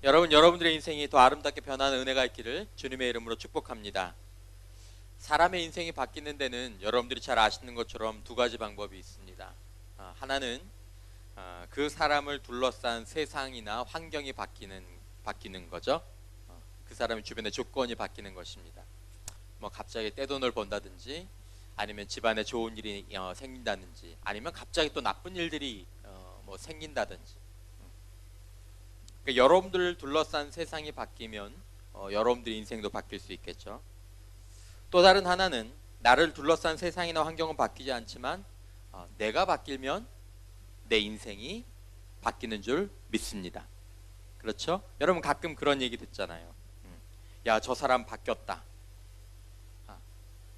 여러분들의 인생이 더 아름답게 변하는 은혜가 있기를 주님의 이름으로 축복합니다. 사람의 인생이 바뀌는 데는 여러분들이 잘 아시는 것처럼 두 가지 방법이 있습니다. 하나는 그 사람을 둘러싼 세상이나 환경이 바뀌는 거죠. 그 사람의 주변의 조건이 바뀌는 것입니다. 뭐 갑자기 떼돈을 번다든지, 아니면 집안에 좋은 일이 생긴다든지, 아니면 갑자기 또 나쁜 일들이 뭐 생긴다든지. 그러니까 여러분들을 둘러싼 세상이 바뀌면 여러분들의 인생도 바뀔 수 있겠죠. 또 다른 하나는 나를 둘러싼 세상이나 환경은 바뀌지 않지만 내가 바뀌면 내 인생이 바뀌는 줄 믿습니다. 그렇죠? 여러분 가끔 그런 얘기 듣잖아요. 야, 저 사람 바뀌었다.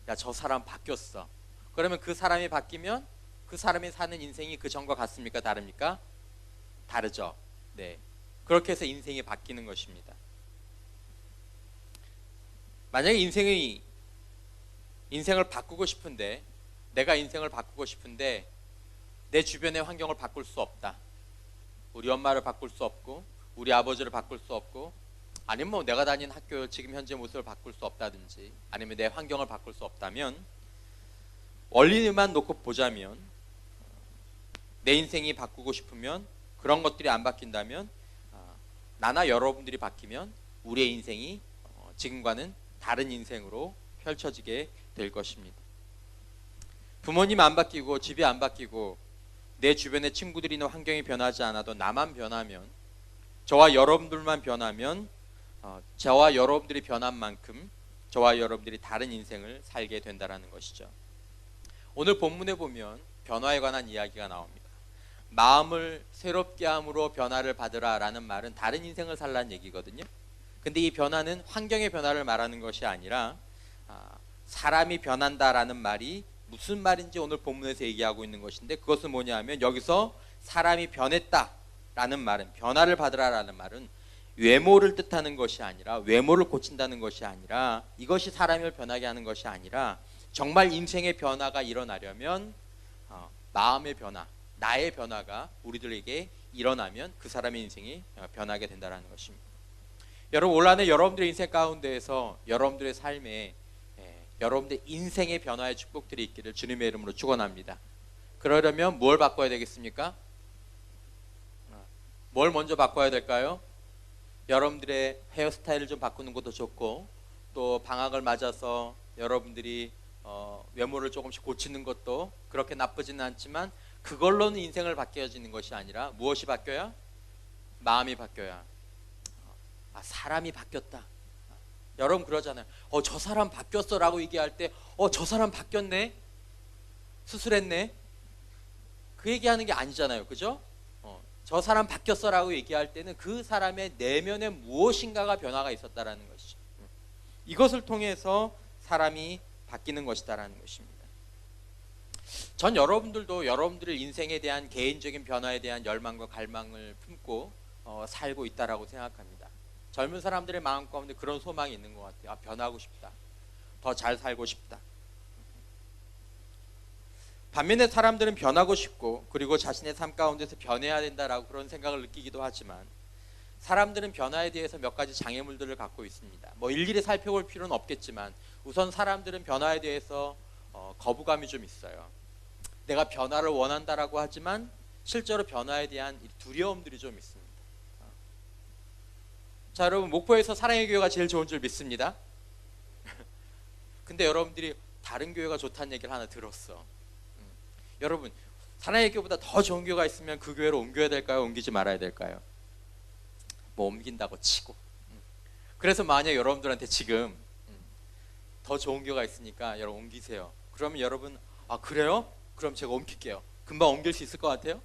야, 저 사람 바뀌었어. 그러면 그 사람이 바뀌면 그 사람이 사는 인생이 그 전과 같습니까? 다릅니까? 다르죠. 네. 그렇게 해서 인생이 바뀌는 것입니다. 만약에 인생을 바꾸고 싶은데, 내가 인생을 바꾸고 싶은데 내 주변의 환경을 바꿀 수 없다. 우리 엄마를 바꿀 수 없고, 우리 아버지를 바꿀 수 없고, 아니면 뭐 내가 다닌 학교 지금 현재 모습을 바꿀 수 없다든지, 아니면 내 환경을 바꿀 수 없다면, 원리만 놓고 보자면, 내 인생이 바꾸고 싶으면, 그런 것들이 안 바뀐다면, 나나 여러분들이 바뀌면 우리의 인생이 지금과는 다른 인생으로 펼쳐지게 될 것입니다. 부모님 안 바뀌고, 집이 안 바뀌고, 내 주변의 친구들이나 환경이 변하지 않아도 나만 변하면, 저와 여러분들만 변하면, 저와 여러분들이 변한 만큼 저와 여러분들이 다른 인생을 살게 된다는 것이죠. 오늘 본문에 보면 변화에 관한 이야기가 나옵니다. 마음을 새롭게 함으로 변화를 받으라 라는 말은 다른 인생을 살라는 얘기거든요. 근데 이 변화는 환경의 변화를 말하는 것이 아니라 사람이 변한다라는 말이 무슨 말인지 오늘 본문에서 얘기하고 있는 것인데, 그것은 뭐냐 하면, 여기서 사람이 변했다라는 말은, 변화를 받으라라는 말은 외모를 뜻하는 것이 아니라, 외모를 고친다는 것이 아니라, 이것이 사람을 변하게 하는 것이 아니라, 정말 인생의 변화가 일어나려면 마음의 변화, 나의 변화가 우리들에게 일어나면 그 사람의 인생이 변하게 된다는 것입니다. 여러분, 올 한해 여러분들의 인생 가운데에서 여러분들의 삶에 여러분들의 인생의 변화의 축복들이 있기를 주님의 이름으로 축원합니다. 그러려면 뭘 바꿔야 되겠습니까? 뭘 먼저 바꿔야 될까요? 여러분들의 헤어스타일을 좀 바꾸는 것도 좋고, 또 방학을 맞아서 여러분들이 외모를 조금씩 고치는 것도 그렇게 나쁘지는 않지만, 그걸로는 인생을 바뀌어지는 것이 아니라 무엇이 바뀌어야? 마음이 바뀌어야. 사람이 바뀌었다. 여러분 그러잖아요. 저 사람 바뀌었어 라고 얘기할 때, 저 사람 바뀌었네, 수술했네, 그 얘기하는 게 아니잖아요. 그죠? 저 사람 바뀌었어 라고 얘기할 때는 그 사람의 내면에 무엇인가가 변화가 있었다라는 것이죠. 이것을 통해서 사람이 바뀌는 것이다라는 것입니다. 전 여러분들도 여러분들의 인생에 대한 개인적인 변화에 대한 열망과 갈망을 품고 살고 있다라고 생각합니다. 젊은 사람들의 마음 가운데 그런 소망이 있는 것 같아요. 변하고 싶다. 더 잘 살고 싶다. 반면에 사람들은 변하고 싶고, 그리고 자신의 삶 가운데서 변해야 된다라고 그런 생각을 느끼기도 하지만, 사람들은 변화에 대해서 몇 가지 장애물들을 갖고 있습니다. 뭐 일일이 살펴볼 필요는 없겠지만, 우선 사람들은 변화에 대해서 거부감이 좀 있어요. 내가 변화를 원한다라고 하지만 실제로 변화에 대한 두려움들이 좀 있습니다. 자, 여러분, 목포에서 사랑의 교회가 제일 좋은 줄 믿습니다. 근데 여러분들이 다른 교회가 좋다는 얘기를 하나 들었어. 여러분, 사랑의 교회보다 더 좋은 교회가 있으면 그 교회로 옮겨야 될까요? 옮기지 말아야 될까요? 뭐 옮긴다고 치고. 그래서 만약 여러분들한테 지금 더 좋은 교회가 있으니까 여러분 옮기세요. 그러면 여러분, 그래요? 그럼 제가 옮길게요. 금방 옮길 수 있을 것 같아요?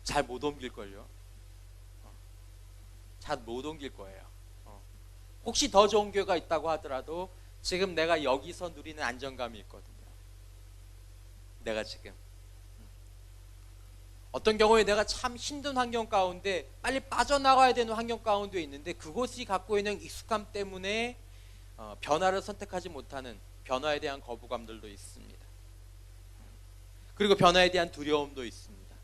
잘 못 옮길걸요. 잘 못 옮길 거예요. 혹시 더 좋은 교회가 있다고 하더라도 지금 내가 여기서 누리는 안정감이 있거든요. 내가 지금 어떤 경우에 내가 참 힘든 환경 가운데 빨리 빠져나가야 되는 환경 가운데 있는데, 그곳이 갖고 있는 익숙함 때문에 변화를 선택하지 못하는, 변화에 대한 거부감들도 있습니다. 그리고 변화에 대한 두려움도 있습니다.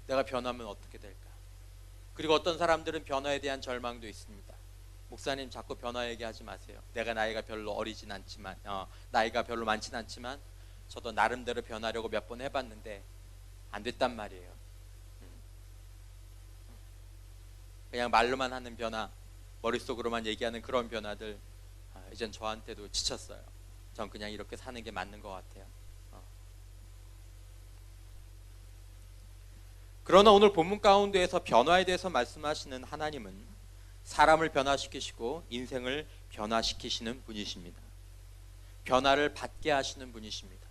내가 변하면 어떻게 될까? 그리고 어떤 사람들은 변화에 대한 절망도 있습니다. 목사님 자꾸 변화 얘기하지 마세요. 내가 나이가 별로 어리진 않지만 나이가 별로 많진 않지만 저도 나름대로 변하려고 몇 번 해봤는데 안 됐단 말이에요. 그냥 말로만 하는 변화, 머릿속으로만 얘기하는 그런 변화들 이젠 저한테도 지쳤어요. 전 그냥 이렇게 사는 게 맞는 것 같아요. 그러나 오늘 본문 가운데에서 변화에 대해서 말씀하시는 하나님은 사람을 변화시키시고 인생을 변화시키시는 분이십니다. 변화를 받게 하시는 분이십니다.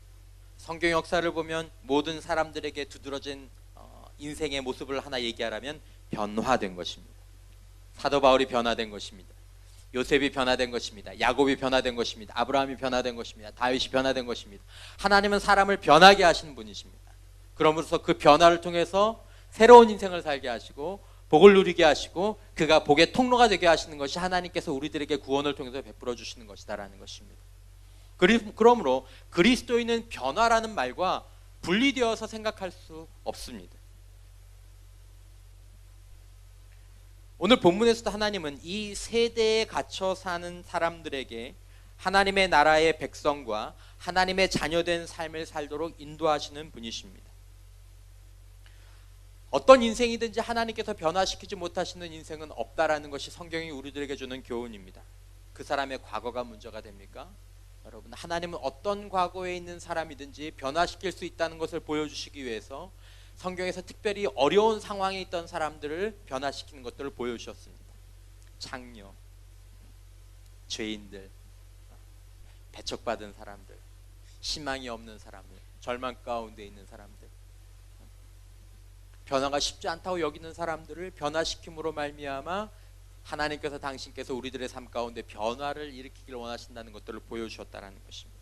성경 역사를 보면 모든 사람들에게 두드러진 인생의 모습을 하나 얘기하라면 변화된 것입니다. 사도 바울이 변화된 것입니다. 요셉이 변화된 것입니다. 야곱이 변화된 것입니다. 아브라함이 변화된 것입니다. 다윗이 변화된 것입니다. 하나님은 사람을 변하게 하시는 분이십니다. 그러므로서 그 변화를 통해서 새로운 인생을 살게 하시고 복을 누리게 하시고 그가 복의 통로가 되게 하시는 것이 하나님께서 우리들에게 구원을 통해서 베풀어 주시는 것이다라는 것입니다. 그러므로 그리스도인은 변화라는 말과 분리되어서 생각할 수 없습니다. 오늘 본문에서도 하나님은 이 세대에 갇혀 사는 사람들에게 하나님의 나라의 백성과 하나님의 자녀된 삶을 살도록 인도하시는 분이십니다. 어떤 인생이든지 하나님께서 변화시키지 못하시는 인생은 없다라는 것이 성경이 우리들에게 주는 교훈입니다. 그 사람의 과거가 문제가 됩니까? 여러분, 하나님은 어떤 과거에 있는 사람이든지 변화시킬 수 있다는 것을 보여주시기 위해서 성경에서 특별히 어려운 상황에 있던 사람들을 변화시키는 것들을 보여주셨습니다. 창녀, 죄인들, 배척받은 사람들, 희망이 없는 사람들, 절망 가운데 있는 사람들, 변화가 쉽지 않다고 여기는 사람들을 변화시킴으로 말미암아 하나님께서 당신께서 우리들의 삶 가운데 변화를 일으키기를 원하신다는 것들을 보여주셨다는 것입니다.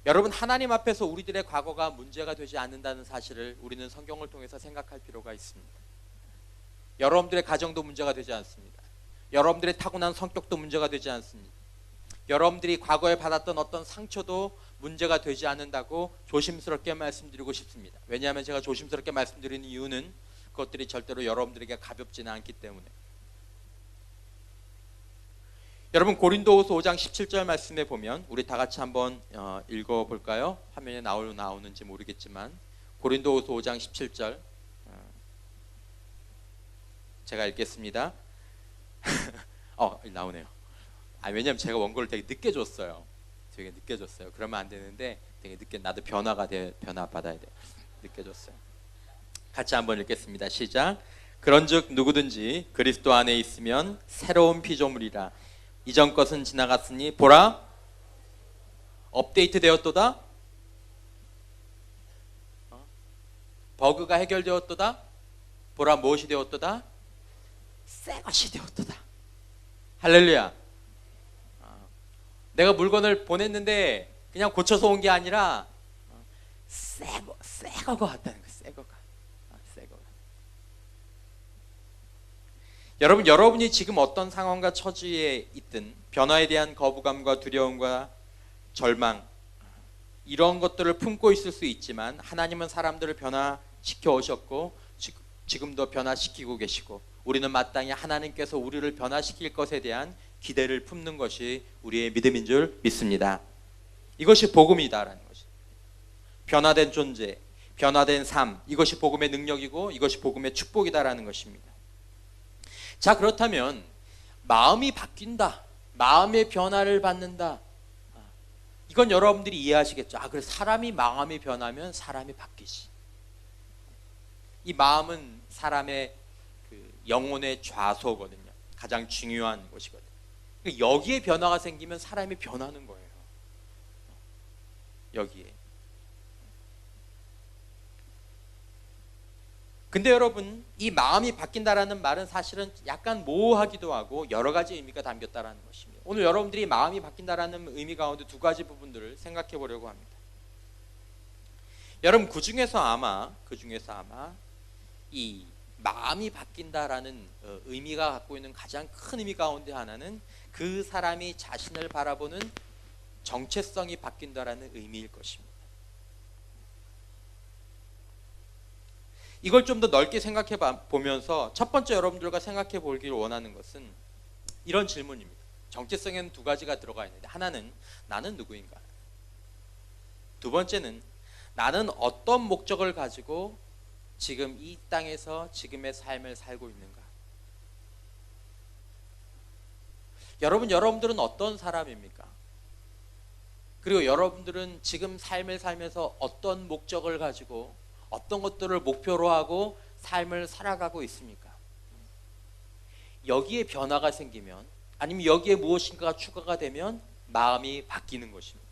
여러분, 하나님 앞에서 우리들의 과거가 문제가 되지 않는다는 사실을 우리는 성경을 통해서 생각할 필요가 있습니다. 여러분들의 가정도 문제가 되지 않습니다. 여러분들의 타고난 성격도 문제가 되지 않습니다. 여러분들이 과거에 받았던 어떤 상처도 문제가 되지 않는다고 조심스럽게 말씀드리고 싶습니다. 왜냐하면 제가 조심스럽게 말씀드리는 이유는 그것들이 절대로 여러분들에게 가볍지는 않기 때문에. 여러분, 고린도후서 5장 17절 말씀에 보면 우리 다 같이 한번 읽어볼까요? 화면에 나오는지 모르겠지만 고린도후서 5장 17절 제가 읽겠습니다. 나오네요. 왜냐면 제가 원고를 되게 늦게 줬어요. 그러면 안 되는데 되게 늦게, 나도 변화 받아야 돼요. 늦게 줬어요. 같이 한번 읽겠습니다. 시작. 그런즉 누구든지 그리스도 안에 있으면 새로운 피조물이라. 이전 것은 지나갔으니 보라, 업데이트 되었도다. 버그가 해결되었도다. 보라, 무엇이 되었도다? 새 것이 되었도다. 할렐루야. 내가 물건을 보냈는데 그냥 고쳐서 온 게 아니라 새 거가 왔다는 거예요. 새 거가. 여러분이 지금 어떤 상황과 처지에 있든 변화에 대한 거부감과 두려움과 절망, 이런 것들을 품고 있을 수 있지만 하나님은 사람들을 변화시켜 오셨고 지금도 변화시키고 계시고 우리는 마땅히 하나님께서 우리를 변화시킬 것에 대한 기대를 품는 것이 우리의 믿음인 줄 믿습니다. 이것이 복음이다라는 것이. 변화된 존재, 변화된 삶, 이것이 복음의 능력이고 이것이 복음의 축복이다라는 것입니다. 자, 그렇다면 마음이 바뀐다, 마음의 변화를 받는다, 이건 여러분들이 이해하시겠죠. 그래서 사람이 마음이 변하면 사람이 바뀌지. 이 마음은 사람의 영혼의 좌소거든요. 가장 중요한 것이거든요. 여기에 변화가 생기면 사람이 변하는 거예요. 여기에. 근데 여러분, 이 마음이 바뀐다라는 말은 사실은 약간 모호하기도 하고 여러 가지 의미가 담겼다라는 것입니다. 오늘 여러분들이 마음이 바뀐다라는 의미 가운데 두 가지 부분들을 생각해 보려고 합니다. 여러분, 그 중에서 아마 이 마음이 바뀐다라는 의미가 갖고 있는 가장 큰 의미 가운데 하나는 그 사람이 자신을 바라보는 정체성이 바뀐다라는 의미일 것입니다. 이걸 좀 더 넓게 생각해 보면서 첫 번째 여러분들과 생각해 보기를 원하는 것은 이런 질문입니다. 정체성에는 두 가지가 들어가 있는데, 하나는 나는 누구인가? 두 번째는 나는 어떤 목적을 가지고 지금 이 땅에서 지금의 삶을 살고 있는가? 여러분들은 어떤 사람입니까? 그리고 여러분들은 지금 삶을 살면서 어떤 목적을 가지고 어떤 것들을 목표로 하고 삶을 살아가고 있습니까? 여기에 변화가 생기면, 아니면 여기에 무엇인가가 추가가 되면 마음이 바뀌는 것입니다.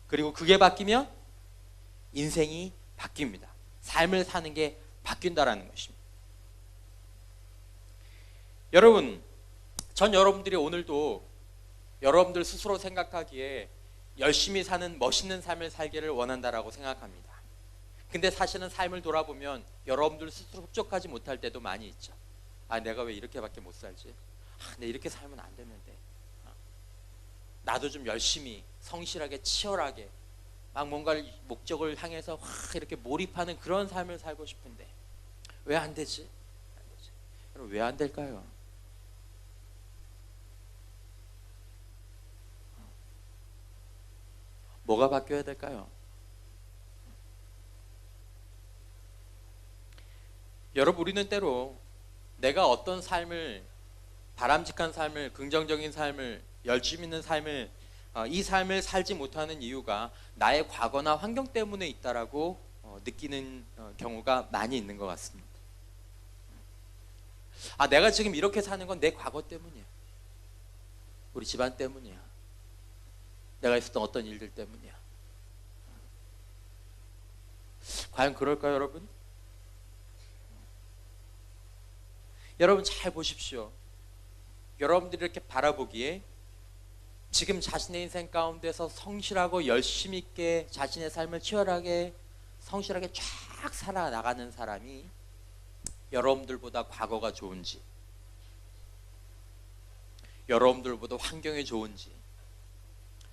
그리고 그게 바뀌면 인생이 바뀝니다. 삶을 사는 게 바뀐다라는 것입니다. 여러분, 전 여러분들이 오늘도 여러분들 스스로 생각하기에 열심히 사는 멋있는 삶을 살기를 원한다라고 생각합니다. 근데 사실은 삶을 돌아보면 여러분들 스스로 흡족하지 못할 때도 많이 있죠. 아, 내가 왜 이렇게밖에 못 살지? 내가 이렇게 살면 안 되는데. 나도 좀 열심히 성실하게 치열하게 막 뭔가를 목적을 향해서 확 이렇게 몰입하는 그런 삶을 살고 싶은데 왜 안 되지? 여러분, 왜 안 될까요? 뭐가 바뀌어야 될까요? 여러분, 우리는 때로 내가 어떤 삶을, 바람직한 삶을, 긍정적인 삶을, 열심 있는 삶을, 이 삶을 살지 못하는 이유가 나의 과거나 환경 때문에 있다라고 느끼는 경우가 많이 있는 것 같습니다. 아, 내가 지금 이렇게 사는 건 내 과거 때문이야. 우리 집안 때문이야. 내가 있었던 어떤 일들 때문이야. 과연 그럴까요, 여러분? 여러분 잘 보십시오. 여러분들이 이렇게 바라보기에 지금 자신의 인생 가운데서 성실하고 열심 있게 자신의 삶을 치열하게 성실하게 쫙 살아나가는 사람이 여러분들보다 과거가 좋은지, 여러분들보다 환경이 좋은지,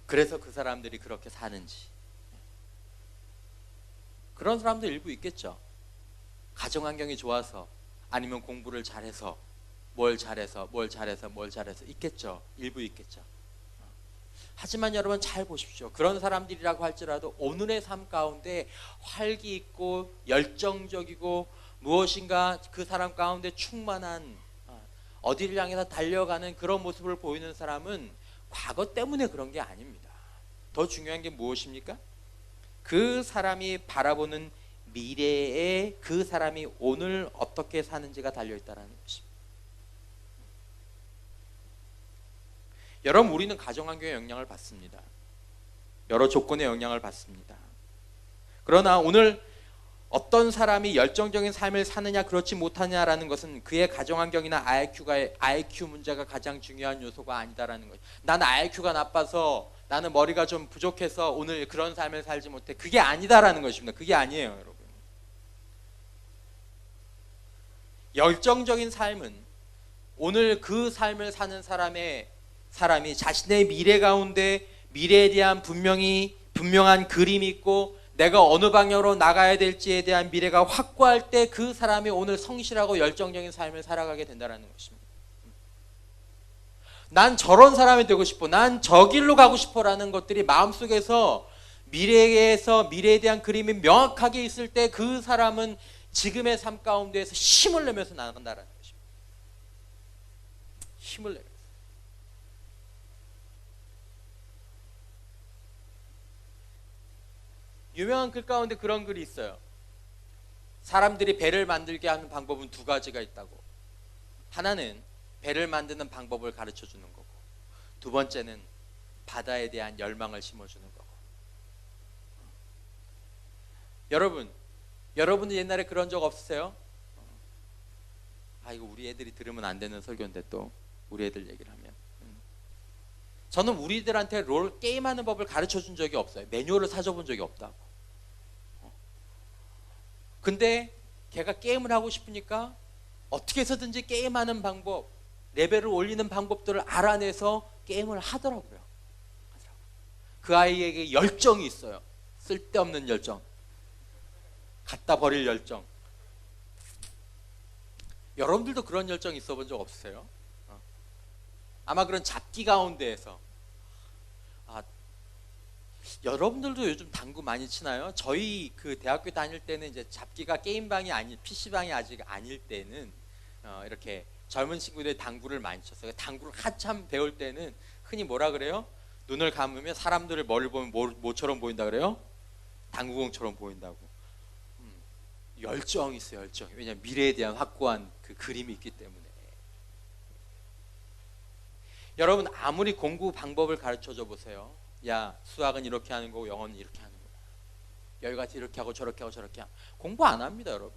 그래서 그 사람들이 그렇게 사는지, 그런 사람도 일부 있겠죠. 가정 환경이 좋아서, 아니면 공부를 잘해서, 뭘 잘해서 있겠죠. 일부 있겠죠. 하지만 여러분 잘 보십시오. 그런 사람들이라고 할지라도 오늘의 삶 가운데 활기 있고 열정적이고 무엇인가 그 사람 가운데 충만한, 어디를 향해서 달려가는 그런 모습을 보이는 사람은 과거 때문에 그런 게 아닙니다. 더 중요한 게 무엇입니까? 그 사람이 바라보는 미래에 그 사람이 오늘 어떻게 사는지가 달려있다는 것입니다. 여러분, 우리는 가정환경의 영향을 받습니다. 여러 조건의 영향을 받습니다. 그러나 오늘 어떤 사람이 열정적인 삶을 사느냐 그렇지 못하냐라는 것은 그의 가정환경이나 IQ 문제가 가장 중요한 요소가 아니다라는 거예요. 나는 IQ가 나빠서, 나는 머리가 좀 부족해서 오늘 그런 삶을 살지 못해. 그게 아니다라는 것입니다. 그게 아니에요, 여러분. 열정적인 삶은 오늘 그 삶을 사는 사람이 자신의 미래 가운데 미래에 대한 분명한 그림이 있고 내가 어느 방향으로 나가야 될지에 대한 미래가 확고할 때 그 사람이 오늘 성실하고 열정적인 삶을 살아가게 된다는 것입니다. 난 저런 사람이 되고 싶어, 난 저 길로 가고 싶어 라는 것들이 마음속에서 미래에 대한 그림이 명확하게 있을 때 그 사람은 지금의 삶 가운데에서 힘을 내면서 나간다는 것입니다. 힘을 내면서. 유명한 글 가운데 그런 글이 있어요. 사람들이 배를 만들게 하는 방법은 두 가지가 있다고. 하나는 배를 만드는 방법을 가르쳐 주는 거고, 두 번째는 바다에 대한 열망을 심어주는 거고. 여러분은 옛날에 그런 적 없으세요? 이거 우리 애들이 들으면 안 되는 설교인데 또 우리 애들 얘기를 하면, 저는 우리들한테 게임하는 법을 가르쳐 준 적이 없어요. 매뉴얼을 사줘 본 적이 없다고. 근데 걔가 게임을 하고 싶으니까 어떻게 해서든지 게임하는 방법, 레벨을 올리는 방법들을 알아내서 게임을 하더라고요. 그 아이에게 열정이 있어요. 쓸데없는 열정, 갖다 버릴 열정. 여러분들도 그런 열정 있어 본 적 없으세요? 아마 그런 잡기 가운데에서 여러분들도 요즘 당구 많이 치나요? 저희 그 대학교 다닐 때는 이제 잡기가 게임방이 아닌 PC방이 아직 아닐 때는 이렇게 젊은 친구들이 당구를 많이 쳤어요. 당구를 한참 배울 때는 흔히 뭐라 그래요? 눈을 감으면 사람들을 머리를 보면 뭐처럼 보인다 그래요? 당구공처럼 보인다고. 열정이 있어요, 열정. 왜냐하면 미래에 대한 확고한 그 그림이 있기 때문에. 여러분 아무리 공부 방법을 가르쳐줘 보세요. 야, 수학은 이렇게 하는 거고 영어는 이렇게 하는 거야. 여기까지 이렇게 하고 저렇게 하고 저렇게 하고. 공부 안 합니다, 여러분.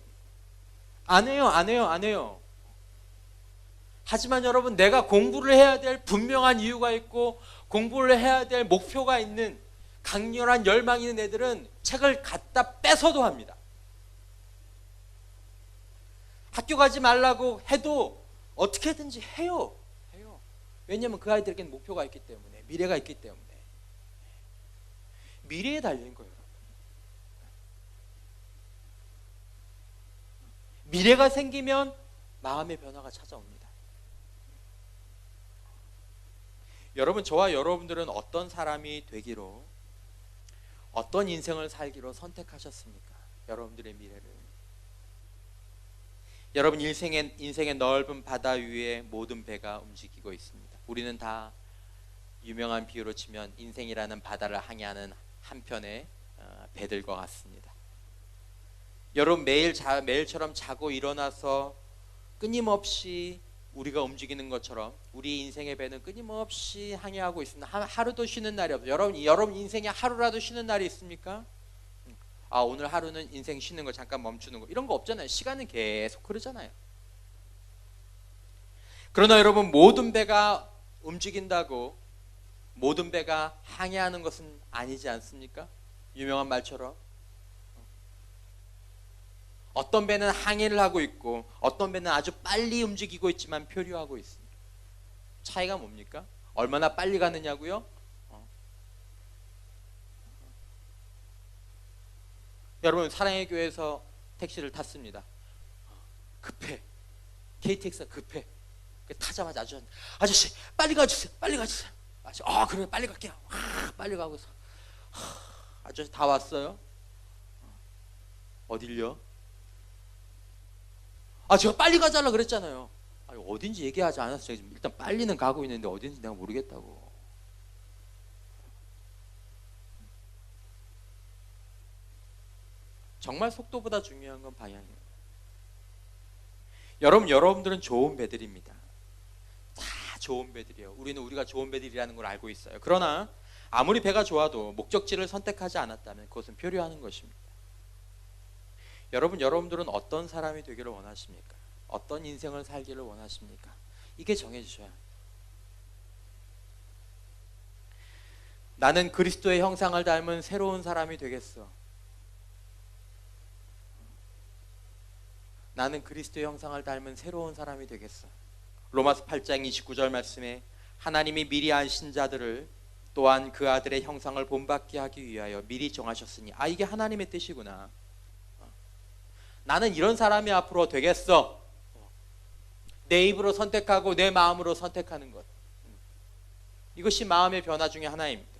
안 해요. 하지만 여러분, 내가 공부를 해야 될 분명한 이유가 있고 공부를 해야 될 목표가 있는 강렬한 열망이 있는 애들은 책을 갖다 뺏어도 합니다. 학교 가지 말라고 해도 어떻게든지 해요. 왜냐하면 그 아이들에게는 목표가 있기 때문에, 미래가 있기 때문에. 미래에 달린 거예요. 미래가 생기면 마음의 변화가 찾아옵니다. 여러분, 저와 여러분들은 어떤 사람이 되기로, 어떤 인생을 살기로 선택하셨습니까? 여러분들의 미래를. 여러분, 인생의 넓은 바다 위에 모든 배가 움직이고 있습니다. 우리는 다 유명한 비유로 치면 인생이라는 바다를 항해하는 한편의 배들과 같습니다. 여러분, 매일처럼 자고 일어나서 끊임없이 우리가 움직이는 것처럼 우리 인생의 배는 끊임없이 항해하고 있습니다. 하루도 쉬는 날이 없어요. 여러분 인생에 하루라도 쉬는 날이 있습니까? 오늘 하루는 인생 쉬는 거 잠깐 멈추는 거 이런 거 없잖아요. 시간은 계속 흐르잖아요. 그러나 여러분, 모든 배가 움직인다고 모든 배가 항해하는 것은 아니지 않습니까? 유명한 말처럼 어떤 배는 항해를 하고 있고 어떤 배는 아주 빨리 움직이고 있지만 표류하고 있습니다. 차이가 뭡니까? 얼마나 빨리 가느냐고요? 여러분, 사랑의 교회에서 택시를 탔습니다. 급해. KTX가 급해. 타자마자 아저씨 빨리 가주세요. 그래, 빨리 갈게요. 빨리 가고서 아저씨 다 왔어요? 어딜요? 제가 빨리 가자라 그랬잖아요. 어딘지 얘기하지 않았어요. 일단 빨리는 가고 있는데 어딘지 내가 모르겠다고. 정말 속도보다 중요한 건 방향이에요. 여러분들은 좋은 배들입니다. 다 좋은 배들이에요. 우리가 좋은 배들이라는 걸 알고 있어요. 그러나 아무리 배가 좋아도 목적지를 선택하지 않았다면 그것은 표류하는 것입니다. 여러분들은 어떤 사람이 되기를 원하십니까? 어떤 인생을 살기를 원하십니까? 이게 정해주셔야 합니다. 나는 그리스도의 형상을 닮은 새로운 사람이 되겠어. 나는 그리스도의 형상을 닮은 새로운 사람이 되겠어. 로마서 8장 29절 말씀에 하나님이 미리 아신 자들을 또한 그 아들의 형상을 본받게 하기 위하여 미리 정하셨으니 이게 하나님의 뜻이구나. 나는 이런 사람이 앞으로 되겠어. 내 입으로 선택하고 내 마음으로 선택하는 것. 이것이 마음의 변화 중에 하나입니다.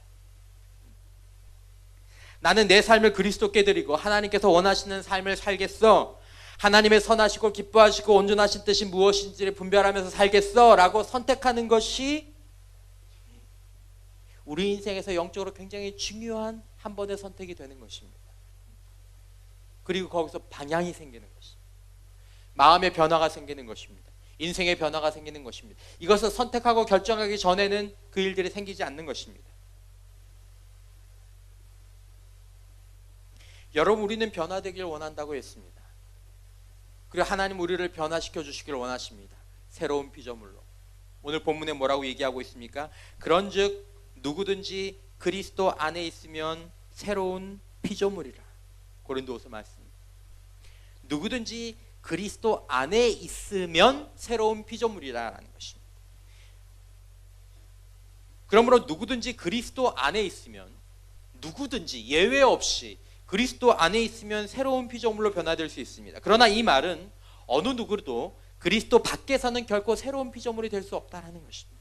나는 내 삶을 그리스도께 드리고 하나님께서 원하시는 삶을 살겠어. 하나님의 선하시고 기뻐하시고 온전하신 뜻이 무엇인지를 분별하면서 살겠어 라고 선택하는 것이 우리 인생에서 영적으로 굉장히 중요한 한 번의 선택이 되는 것입니다. 그리고 거기서 방향이 생기는 것입니다. 마음의 변화가 생기는 것입니다. 인생의 변화가 생기는 것입니다. 이것을 선택하고 결정하기 전에는 그 일들이 생기지 않는 것입니다. 여러분, 우리는 변화되길 원한다고 했습니다. 그리고 하나님 우리를 변화시켜 주시길 원하십니다. 새로운 피조물로. 오늘 본문에 뭐라고 얘기하고 있습니까? 그런즉 누구든지 그리스도 안에 있으면 새로운 피조물이라. 고린도후서 말씀. 누구든지 그리스도 안에 있으면 새로운 피조물이라는 것입니다. 그러므로 누구든지 그리스도 안에 있으면, 누구든지 예외 없이 그리스도 안에 있으면 새로운 피조물로 변화될 수 있습니다. 그러나 이 말은 어느 누구도 그리스도 밖에서는 결코 새로운 피조물이 될 수 없다라는 것입니다.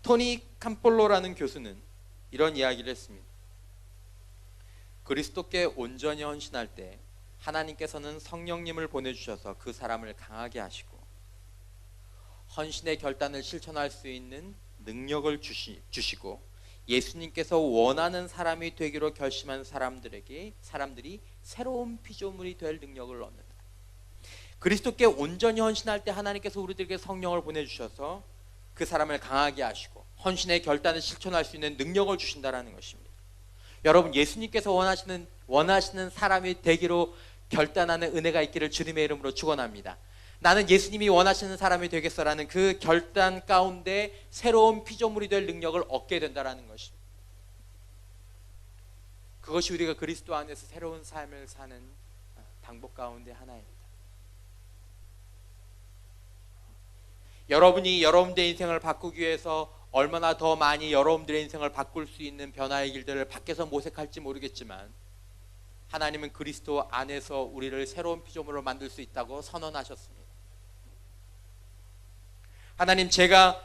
토니 캄폴로라는 교수는 이런 이야기를 했습니다. 그리스도께 온전히 헌신할 때 하나님께서는 성령님을 보내주셔서 그 사람을 강하게 하시고 헌신의 결단을 실천할 수 있는 능력을 주시고 예수님께서 원하는 사람이 되기로 결심한 사람들이 새로운 피조물이 될 능력을 얻는다. 그리스도께 온전히 헌신할 때 하나님께서 우리들에게 성령을 보내주셔서 그 사람을 강하게 하시고 헌신의 결단을 실천할 수 있는 능력을 주신다라는 것입니다. 여러분, 예수님께서 원하시는 사람이 되기로 결단하는 은혜가 있기를 주님의 이름으로 축원합니다. 나는 예수님이 원하시는 사람이 되겠어라는 그 결단 가운데 새로운 피조물이 될 능력을 얻게 된다라는 것입니다. 그것이 우리가 그리스도 안에서 새로운 삶을 사는 방법 가운데 하나입니다. 여러분이 여러분들의 인생을 바꾸기 위해서 얼마나 더 많이 여러분들의 인생을 바꿀 수 있는 변화의 길들을 밖에서 모색할지 모르겠지만 하나님은 그리스도 안에서 우리를 새로운 피조물로 만들 수 있다고 선언하셨습니다. 하나님, 제가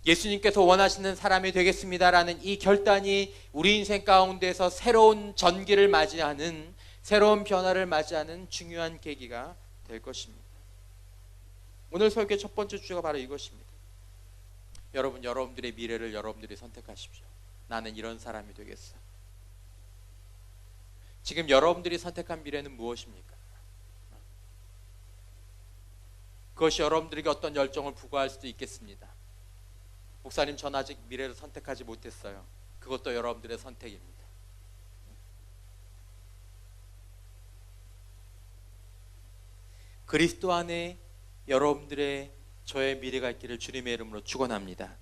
예수님께서 원하시는 사람이 되겠습니다라는 이 결단이 우리 인생 가운데서 새로운 전기를 맞이하는, 새로운 변화를 맞이하는 중요한 계기가 될 것입니다. 오늘 설교의 첫 번째 주제가 바로 이것입니다. 여러분, 여러분들의 미래를 여러분들이 선택하십시오. 나는 이런 사람이 되겠어. 지금 여러분들이 선택한 미래는 무엇입니까? 그것이 여러분들에게 어떤 열정을 부과할 수도 있겠습니다. 목사님, 전 아직 미래를 선택하지 못했어요. 그것도 여러분들의 선택입니다. 그리스도 안에 여러분들의 저의 미래가 있기를 주님의 이름으로 축원합니다.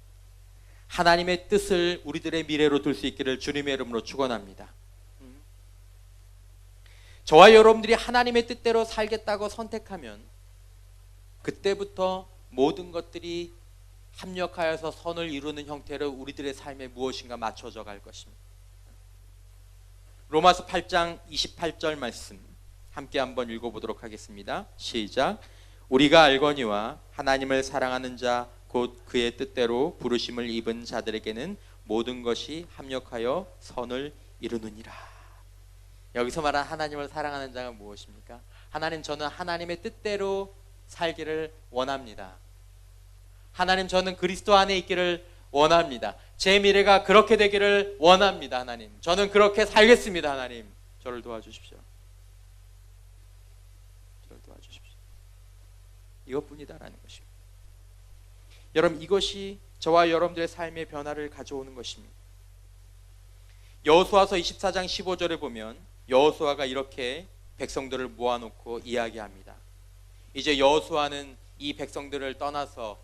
하나님의 뜻을 우리들의 미래로 둘 수 있기를 주님의 이름으로 축원합니다. 저와 여러분들이 하나님의 뜻대로 살겠다고 선택하면 그때부터 모든 것들이 합력하여서 선을 이루는 형태로 우리들의 삶에 무엇인가 맞춰져 갈 것입니다. 로마서 8장 28절 말씀 함께 한번 읽어보도록 하겠습니다. 시작. 우리가 알거니와 하나님을 사랑하는 자 곧 그의 뜻대로 부르심을 입은 자들에게는 모든 것이 합력하여 선을 이루느니라. 여기서 말한 하나님을 사랑하는 자가 무엇입니까? 하나님, 저는 하나님의 뜻대로 살기를 원합니다. 하나님, 저는 그리스도 안에 있기를 원합니다. 제 미래가 그렇게 되기를 원합니다. 하나님, 저는 그렇게 살겠습니다. 하나님, 저를 도와주십시오. 저를 도와주십시오. 이것뿐이다라는 것입니다. 여러분, 이것이 저와 여러분들의 삶의 변화를 가져오는 것입니다. 여호수아서 24장 15절에 보면 여호수아가 이렇게 백성들을 모아놓고 이야기합니다. 이제 여호수아는 이 백성들을 떠나서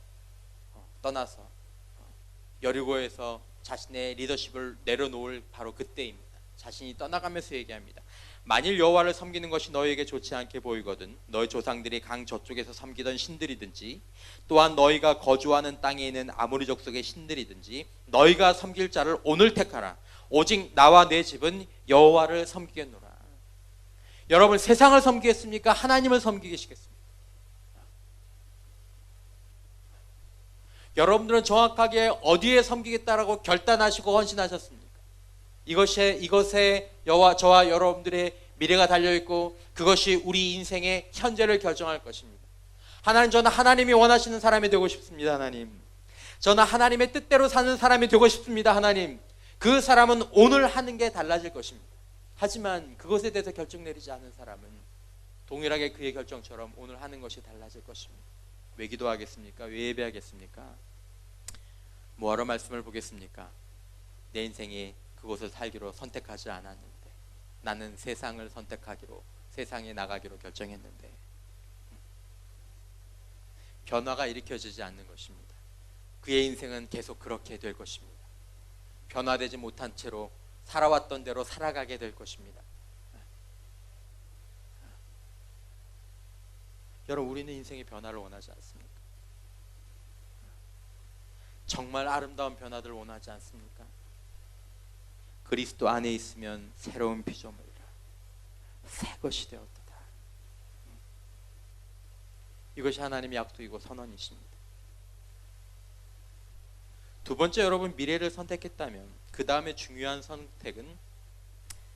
여리고에서 자신의 리더십을 내려놓을 바로 그때입니다. 자신이 떠나가면서 얘기합니다. 만일 여호와를 섬기는 것이 너희에게 좋지 않게 보이거든 너희 조상들이 강 저쪽에서 섬기던 신들이든지 또한 너희가 거주하는 땅에 있는 아모리 족속의 신들이든지 너희가 섬길 자를 오늘 택하라. 오직 나와 내 집은 여호와를 섬기겠노라. 여러분, 세상을 섬기겠습니까? 하나님을 섬기겠습니까? 여러분들은 정확하게 어디에 섬기겠다라고 결단하시고 헌신하셨습니까? 이것에 저와 여러분들의 미래가 달려있고 그것이 우리 인생의 현재를 결정할 것입니다. 하나님, 저는 하나님이 원하시는 사람이 되고 싶습니다. 하나님, 저는 하나님의 뜻대로 사는 사람이 되고 싶습니다. 하나님, 그 사람은 오늘 하는 게 달라질 것입니다. 하지만 그것에 대해서 결정 내리지 않은 사람은 동일하게 그의 결정처럼 오늘 하는 것이 달라질 것입니다. 왜 기도하겠습니까? 왜 예배하겠습니까? 뭐하러 말씀을 보겠습니까? 내 인생에 그곳을 살기로 선택하지 않았는데, 나는 세상을 선택하기로, 세상에 나가기로 결정했는데 변화가 일으켜지지 않는 것입니다. 그의 인생은 계속 그렇게 될 것입니다. 변화되지 못한 채로 살아왔던 대로 살아가게 될 것입니다. 여러분, 우리는 인생의 변화를 원하지 않습니까? 정말 아름다운 변화들을 원하지 않습니까? 그리스도 안에 있으면 새로운 피조물이라 새 것이 되었도다. 이것이 하나님의 약속이고 선언이십니다. 두 번째, 여러분 미래를 선택했다면 그 다음에 중요한 선택은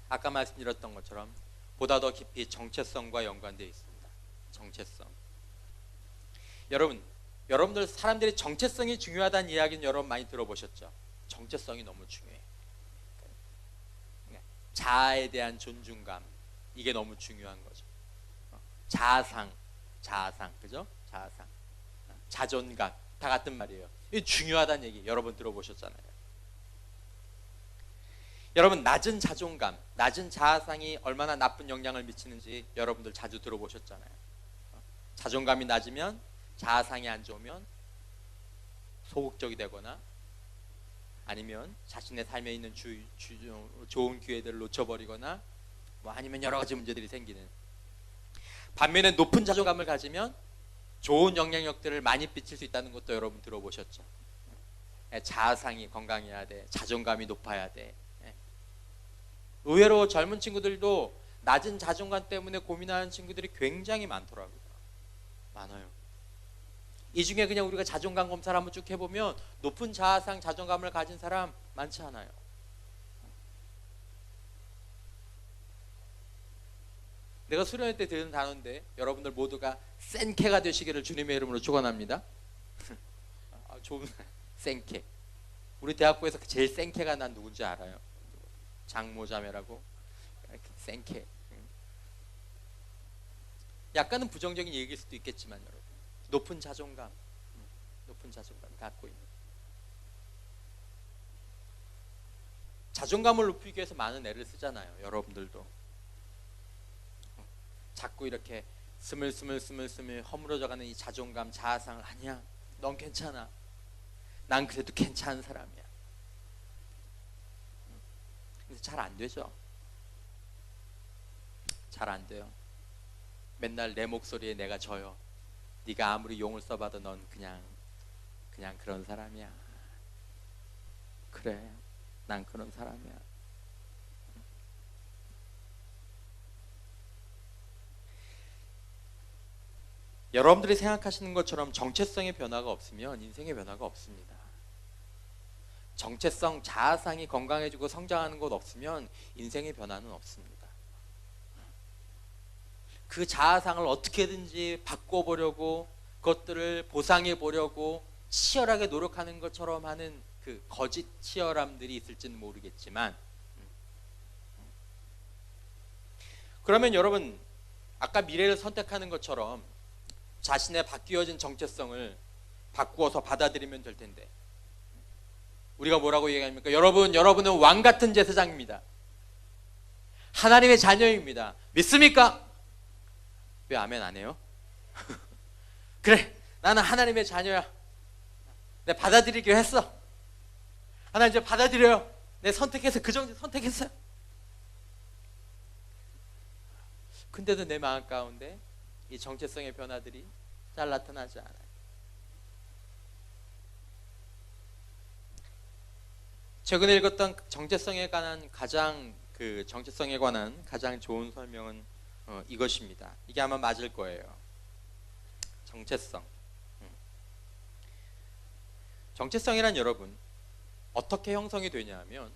아까 말씀드렸던 것처럼 보다 더 깊이 정체성과 연관되어 있습니다. 정체성. 여러분들 사람들이 정체성이 중요하다는 이야기는 여러분 많이 들어보셨죠? 정체성이 너무 중요해. 자아에 대한 존중감, 이게 너무 중요한 거죠. 자아상, 그죠? 자아상, 자존감, 다 같은 말이에요. 이게 중요하다는 얘기 여러분 들어보셨잖아요. 여러분, 낮은 자존감, 낮은 자아상이 얼마나 나쁜 영향을 미치는지 여러분들 자주 들어보셨잖아요. 자존감이 낮으면, 자아상이 안 좋으면 소극적이 되거나 아니면 자신의 삶에 있는 좋은 기회들을 놓쳐버리거나 뭐 아니면 여러 가지 문제들이 생기는. 반면에 높은 자존감을 가지면 좋은 영향력들을 많이 끼칠 수 있다는 것도 여러분 들어보셨죠. 자아상이 건강해야 돼. 자존감이 높아야 돼. 의외로 젊은 친구들도 낮은 자존감 때문에 고민하는 친구들이 굉장히 많더라고요. 많아요. 이 중에 그냥 우리가 자존감 검사를 한번 쭉 해보면 높은 자아상, 자존감을 가진 사람 많지 않아요. 내가 수련회 때 들은 단어인데 여러분들 모두가 센케가 되시기를 주님의 이름으로 축원합니다. 좋은 센케. 우리 대학교에서 제일 센케가 난 누군지 알아요? 장모자매라고. 센케. 약간은 부정적인 얘기일 수도 있겠지만 여러분, 높은 자존감 갖고 있는. 자존감을 높이기 위해서 많은 애를 쓰잖아요. 여러분들도 자꾸 이렇게 스물스물 허물어져가는 이 자존감, 자아상을, 아니야, 넌 괜찮아, 난 그래도 괜찮은 사람이야. 근데 잘 안 되죠. 잘 안 돼요. 맨날 내 목소리에 내가 져요. 네가 아무리 용을 써봐도 넌 그냥 그런 사람이야. 그래, 난 그런 사람이야. 여러분들이 생각하시는 것처럼 정체성의 변화가 없으면 인생의 변화가 없습니다. 정체성, 자아상이 건강해지고 성장하는 것 없으면 인생의 변화는 없습니다. 그 자아상을 어떻게든지 바꿔보려고, 그것들을 보상해 보려고 치열하게 노력하는 것처럼 하는 그 거짓 치열함들이 있을지는 모르겠지만, 그러면 여러분, 아까 미래를 선택하는 것처럼 자신의 바뀌어진 정체성을 바꾸어서 받아들이면 될 텐데, 우리가 뭐라고 얘기합니까? 여러분은 왕 같은 제사장입니다. 하나님의 자녀입니다. 믿습니까? 왜 아멘 안 해요? 그래, 나는 하나님의 자녀야. 내가 받아들이기로 했어. 하나님, 이제 받아들여요. 내가 선택해서 그 정도 선택했어요. 근데도 내 마음 가운데 이 정체성의 변화들이 잘 나타나지 않아요. 최근에 읽었던 정체성에 관한 가장 좋은 설명은 이것입니다. 이게 아마 맞을 거예요. 정체성이란 여러분 어떻게 형성이 되냐면,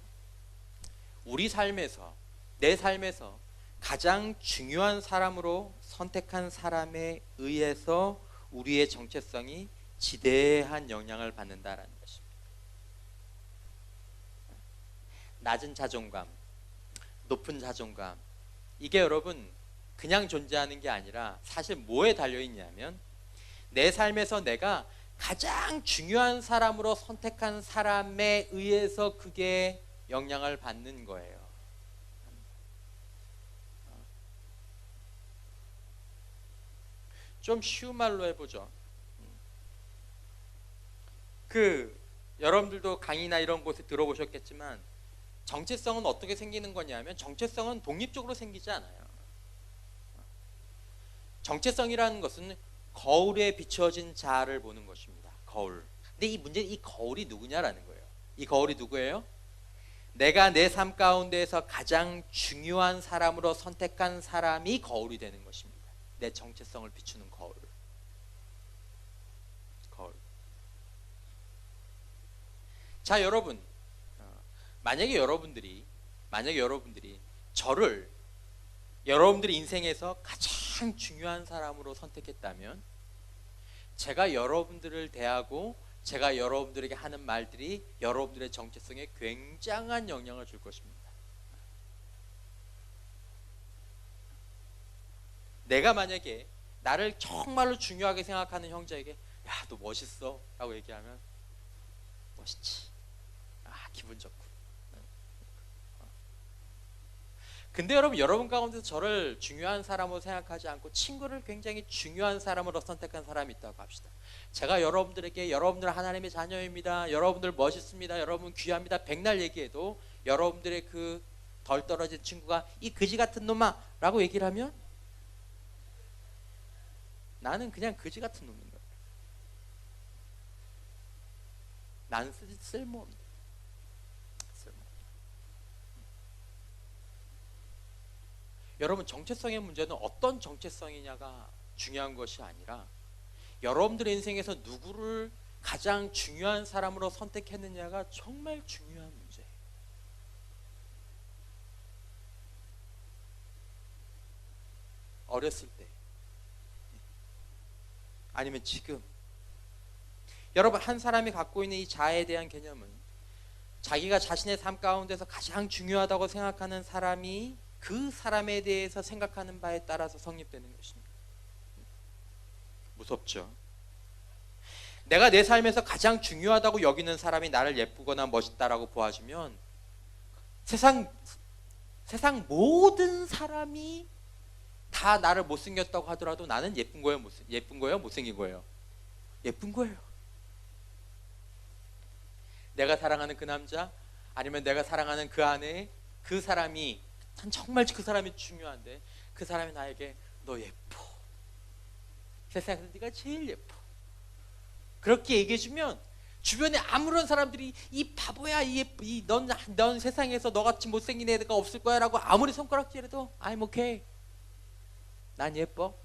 내 삶에서 가장 중요한 사람으로 선택한 사람에 의해서 우리의 정체성이 지대한 영향을 받는다라는 것입니다. 낮은 자존감, 높은 자존감, 이게 여러분 그냥 존재하는 게 아니라 사실 뭐에 달려있냐면, 내 삶에서 내가 가장 중요한 사람으로 선택한 사람에 의해서 그게 영향을 받는 거예요. 좀 쉬운 말로 해보죠. 여러분들도 강의나 이런 곳에 들어보셨겠지만, 정체성은 어떻게 생기는 거냐면, 정체성은 독립적으로 생기지 않아요. 정체성이라는 것은 거울에 비춰진 자아를 보는 것입니다. 거울. 근데 이 거울이 누구냐라는 거예요. 이 거울이 누구예요? 내가 내 삶 가운데에서 가장 중요한 사람으로 선택한 사람이 거울이 되는 것입니다. 내 정체성을 비추는 거울. 자, 여러분, 만약에 여러분들이 저를 여러분들의 인생에서 가장 중요한 사람으로 선택했다면, 제가 여러분들을 대하고 제가 여러분들에게 하는 말들이 여러분들의 정체성에 굉장한 영향을 줄 것입니다. 내가 만약에 나를 정말로 중요하게 생각하는 형제에게 야, 너 멋있어 라고 얘기하면 멋있지. 기분 좋고. 근데 여러분 가운데서 저를 중요한 사람으로 생각하지 않고 친구를 굉장히 중요한 사람으로 선택한 사람이 있다고 합시다. 제가 여러분들에게 여러분들 하나님의 자녀입니다, 여러분들 멋있습니다, 여러분 귀합니다, 백날 얘기해도 여러분들의 그 덜 떨어진 친구가 이 그지 같은 놈아 라고 얘기를 하면 나는 그냥 그지 같은 놈인 거예요. 나는 쓸모없는. 여러분, 정체성의 문제는 어떤 정체성이냐가 중요한 것이 아니라 여러분들의 인생에서 누구를 가장 중요한 사람으로 선택했느냐가 정말 중요한 문제예요. 어렸을 때 아니면 지금 여러분, 한 사람이 갖고 있는 이 자아에 대한 개념은 자기가 자신의 삶 가운데서 가장 중요하다고 생각하는 사람이 그 사람에 대해서 생각하는 바에 따라서 성립되는 것입니다. 무섭죠? 내가 내 삶에서 가장 중요하다고 여기는 사람이 나를 예쁘거나 멋있다라고 보아주면 세상 모든 사람이 다 나를 못생겼다고 하더라도 나는 예쁜 거예요, 못생긴 거예요? 예쁜 거예요. 내가 사랑하는 그 남자 아니면 내가 사랑하는 그 아내, 그 사람이 정말 그 사람이 중요한데 그 사람이 나에게 너 예뻐, 세상에서 네가 제일 예뻐 그렇게 얘기해주면 주변에 아무런 사람들이 이 바보야, 넌 세상에서 너같이 못생긴 애가 없을 거야 라고 아무리 손가락질해도 I'm okay, 난 예뻐,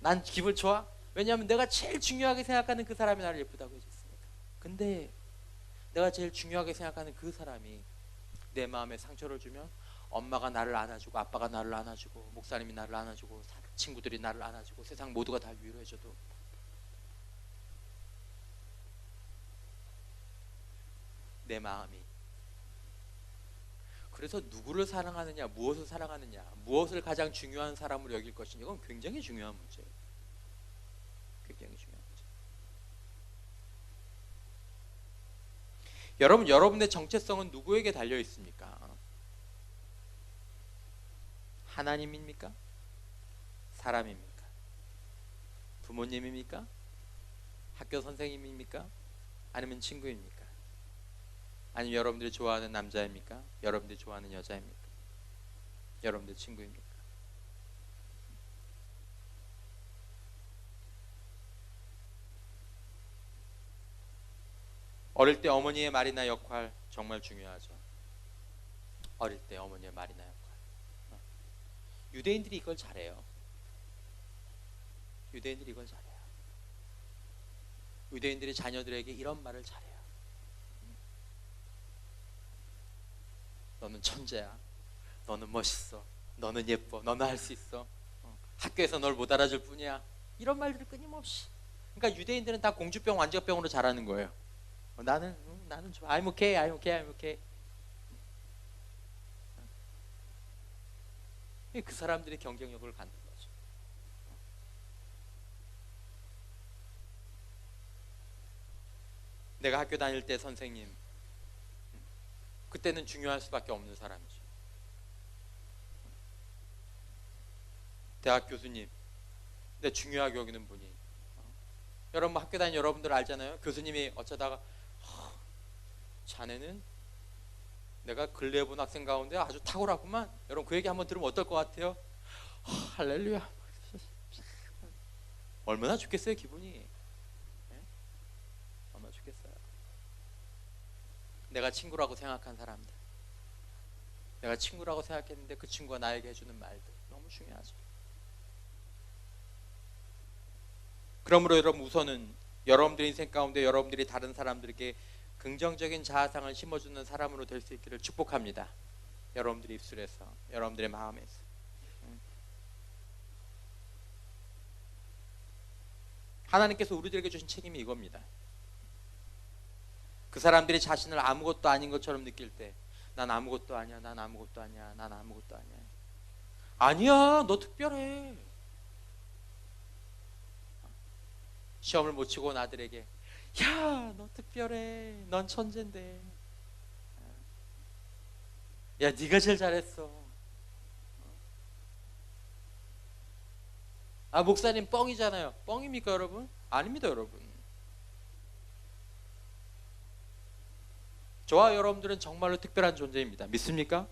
난 기분 좋아. 왜냐하면 내가 제일 중요하게 생각하는 그 사람이 나를 예쁘다고 해줬으니까. 근데 내가 제일 중요하게 생각하는 그 사람이 내 마음에 상처를 주면 엄마가 나를 안아주고 아빠가 나를 안아주고 목사님이 나를 안아주고 친구들이 나를 안아주고 세상 모두가 다 위로해줘도 내 마음이. 그래서 누구를 사랑하느냐, 무엇을 사랑하느냐, 무엇을 가장 중요한 사람으로 여길 것이냐, 이건 굉장히 중요한 문제예요. 굉장히 중요한 문제. 여러분, 여러분의 정체성은 누구에게 달려 있습니까? 하나님입니까? 사람입니까? 부모님입니까? 학교 선생님입니까? 아니면 친구입니까? 아니면 여러분들이 좋아하는 남자입니까? 여러분들이 좋아하는 여자입니까? 여러분들 친구입니까? 어릴 때 어머니의 말이나 역할 정말 중요하죠. 어릴 때 어머니의 말이나 역할. 유대인들이 이걸 잘해요. 유대인들이 이걸 잘해요. 유대인들이 자녀들에게 이런 말을 잘해요. 너는 천재야. 너는 멋있어. 너는 예뻐. 너는 할 수 있어. 학교에서 널 못 알아줄 뿐이야. 이런 말들을 끊임없이. 그러니까 유대인들은 다 공주병, 완전병으로 자라는 거예요. 나는 좋아. I'm okay, I'm okay, I'm okay. 그 사람들이 경쟁력을 갖는 거죠. 내가 학교 다닐 때 선생님, 그때는 중요할 수밖에 없는 사람이죠. 대학 교수님, 내 중요하게 여기는 분이. 여러분, 학교 다니는 여러분들 알잖아요. 교수님이 어쩌다가 자네는 내가 근래에 본 학생 가운데 아주 탁월하구만. 여러분, 그 얘기 한번 들으면 어떨 것 같아요? 할렐루야. 얼마나 좋겠어요, 기분이. 네? 얼마나 좋겠어요. 내가 친구라고 생각한 사람들, 내가 친구라고 생각했는데 그 친구가 나에게 해주는 말들 너무 중요하죠. 그러므로 여러분, 우선은 여러분들의 인생 가운데 여러분들이 다른 사람들에게 긍정적인 자아상을 심어주는 사람으로 될 수 있기를 축복합니다. 여러분들의 입술에서, 여러분들의 마음에서. 하나님께서 우리들에게 주신 책임이 이겁니다. 그 사람들이 자신을 아무것도 아닌 것처럼 느낄 때, 난 아무것도 아니야, 난 아무것도 아니야, 난 아무것도 아니야. 아니야, 너 특별해. 시험을 못 치고 온 아들에게, 야, 너 특별해, 넌 천재인데, 야, 네가 제일 잘했어. 아, 목사님 뻥이잖아요. 뻥입니까 여러분? 아닙니다 여러분. 저와 여러분들은 정말로 특별한 존재입니다. 믿습니까?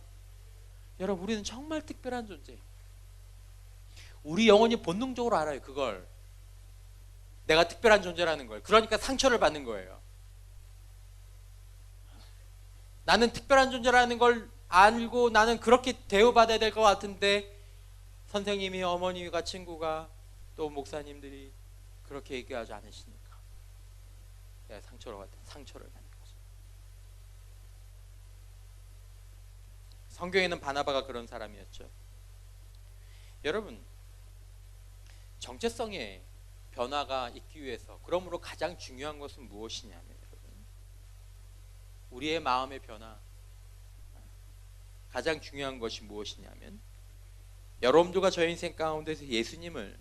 여러분, 우리는 정말 특별한 존재. 우리 영혼이 본능적으로 알아요. 그걸, 내가 특별한 존재라는 걸. 그러니까 상처를 받는 거예요. 나는 특별한 존재라는 걸 알고 나는 그렇게 대우받아야 될 것 같은데 선생님이, 어머니가, 친구가, 또 목사님들이 그렇게 얘기하지 않으시니까 내가 상처를 받는 거죠. 성경에는 바나바가 그런 사람이었죠. 여러분, 정체성의 변화가 있기 위해서, 그러므로 가장 중요한 것은 무엇이냐면, 여러분, 우리의 마음의 변화, 가장 중요한 것이 무엇이냐면, 여러분들과 저 인생 가운데서 예수님을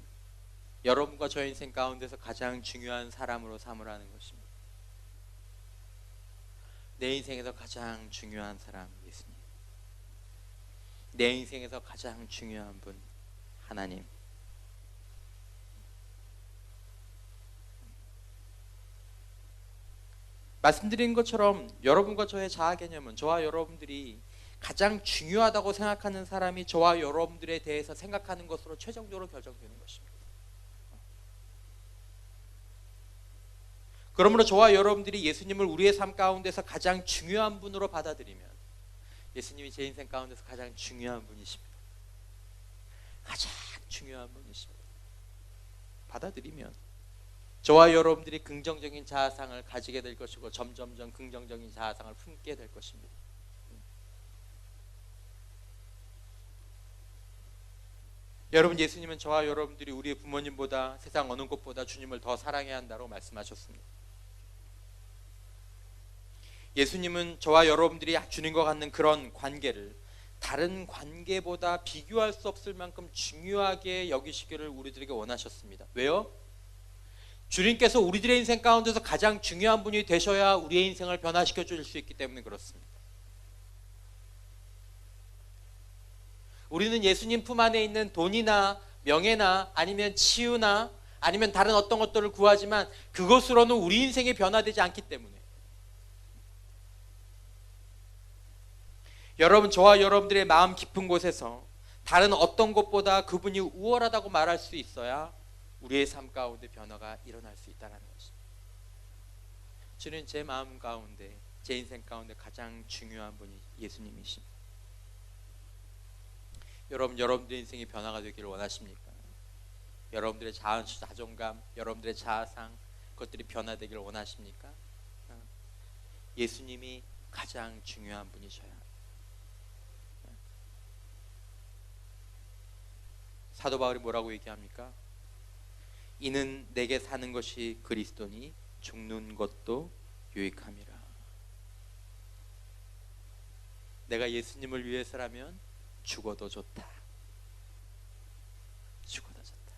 여러분과 저 인생 가운데서 가장 중요한 사람으로 삼으라는 것입니다. 내 인생에서 가장 중요한 사람 예수님, 내 인생에서 가장 중요한 분 하나님. 말씀드린 것처럼 여러분과 저의 자아 개념은, 저와 여러분들이 가장 중요하다고 생각하는 사람이 저와 여러분들에 대해서 생각하는 것으로 최종적으로 결정되는 것입니다. 그러므로 저와 여러분들이 예수님을 우리의 삶 가운데서 가장 중요한 분으로 받아들이면, 예수님이 제 인생 가운데서 가장 중요한 분이십니다. 가장 중요한 분이십니다. 받아들이면 저와 여러분들이 긍정적인 자아상을 가지게 될 것이고, 점점점 긍정적인 자아상을 품게 될 것입니다. 여러분, 예수님은 저와 여러분들이 우리의 부모님보다, 세상 어느 곳보다 주님을 더 사랑해야 한다고 말씀하셨습니다. 예수님은 저와 여러분들이 주님과 갖는 그런 관계를 다른 관계보다 비교할 수 없을 만큼 중요하게 여기시기를 우리들에게 원하셨습니다. 왜요? 주님께서 우리들의 인생 가운데서 가장 중요한 분이 되셔야 우리의 인생을 변화시켜 줄 수 있기 때문에 그렇습니다. 우리는 예수님 품 안에 있는 돈이나 명예나 아니면 치유나 아니면 다른 어떤 것들을 구하지만 그것으로는 우리 인생이 변화되지 않기 때문에, 여러분, 저와 여러분들의 마음 깊은 곳에서 다른 어떤 것보다 그분이 우월하다고 말할 수 있어야 우리의 삶 가운데 변화가 일어날 수 있다는 것입니다. 주는 제 마음 가운데, 제 인생 가운데 가장 중요한 분이 예수님이십니다. 여러분, 여러분들의 인생이 변화가 되기를 원하십니까? 여러분들의 자존감, 여러분들의 자아상, 그것들이 변화되기를 원하십니까? 예수님이 가장 중요한 분이셔야 합니다. 사도 바울이 뭐라고 얘기합니까? 이는 내게 사는 것이 그리스도니 죽는 것도 유익함이라. 내가 예수님을 위해서라면 죽어도 좋다. 죽어도 좋다.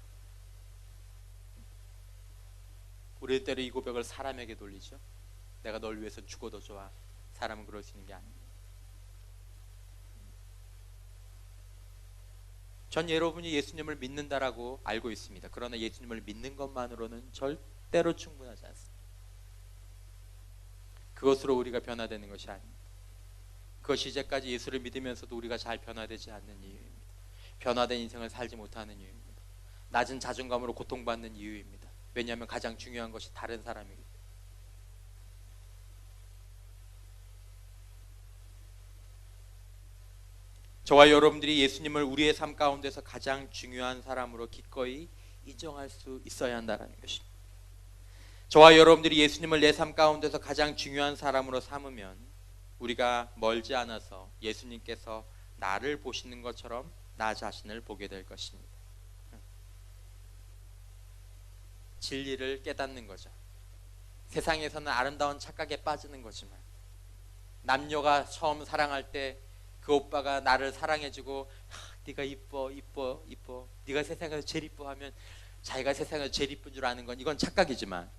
우리 때로 이 고백을 사람에게 돌리죠. 내가 널 위해서 죽어도 좋아. 사람은 그럴 수 있는 게 아닙니다. 전 여러분이 예수님을 믿는다라고 알고 있습니다. 그러나 예수님을 믿는 것만으로는 절대로 충분하지 않습니다. 그것으로 우리가 변화되는 것이 아닙니다. 그것이 이제까지 예수를 믿으면서도 우리가 잘 변화되지 않는 이유입니다. 변화된 인생을 살지 못하는 이유입니다. 낮은 자존감으로 고통받는 이유입니다. 왜냐하면 가장 중요한 것이 다른 사람이기 때문에. 저와 여러분들이 예수님을 우리의 삶 가운데서 가장 중요한 사람으로 기꺼이 인정할 수 있어야 한다는 것입니다. 저와 여러분들이 예수님을 내 삶 가운데서 가장 중요한 사람으로 삼으면 우리가 멀지 않아서 예수님께서 나를 보시는 것처럼 나 자신을 보게 될 것입니다. 진리를 깨닫는 거죠. 세상에서는 아름다운 착각에 빠지는 거지만 남녀가 처음 사랑할 때 그 오빠가 나를 사랑해주고 네가 이뻐 이뻐 이뻐 네가 세상에서 제일 이뻐 하면 자기가 세상에서 제일 이쁜 줄 아는 건 이건 착각이지만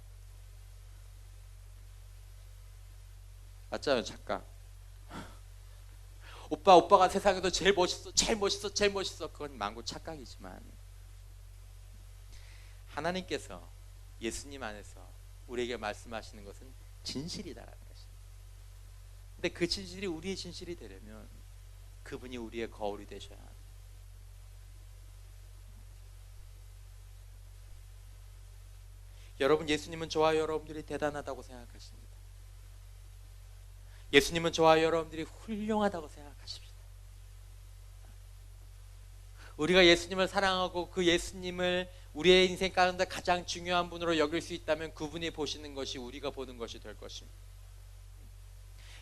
맞잖아요. 착각. 오빠가 세상에서 제일 멋있어 제일 멋있어 제일 멋있어 그건 망고 착각이지만 하나님께서 예수님 안에서 우리에게 말씀하시는 것은 진실이다라는 것입니다. 근데 그 진실이 우리의 진실이 되려면 그분이 우리의 거울이 되셔야 합니다. 여러분, 예수님은 저와 여러분들이 대단하다고 생각하십니다. 예수님은 저와 여러분들이 훌륭하다고 생각하십니다. 우리가 예수님을 사랑하고 그 예수님을 우리의 인생 가운데 가장 중요한 분으로 여길 수 있다면 그분이 보시는 것이 우리가 보는 것이 될 것입니다.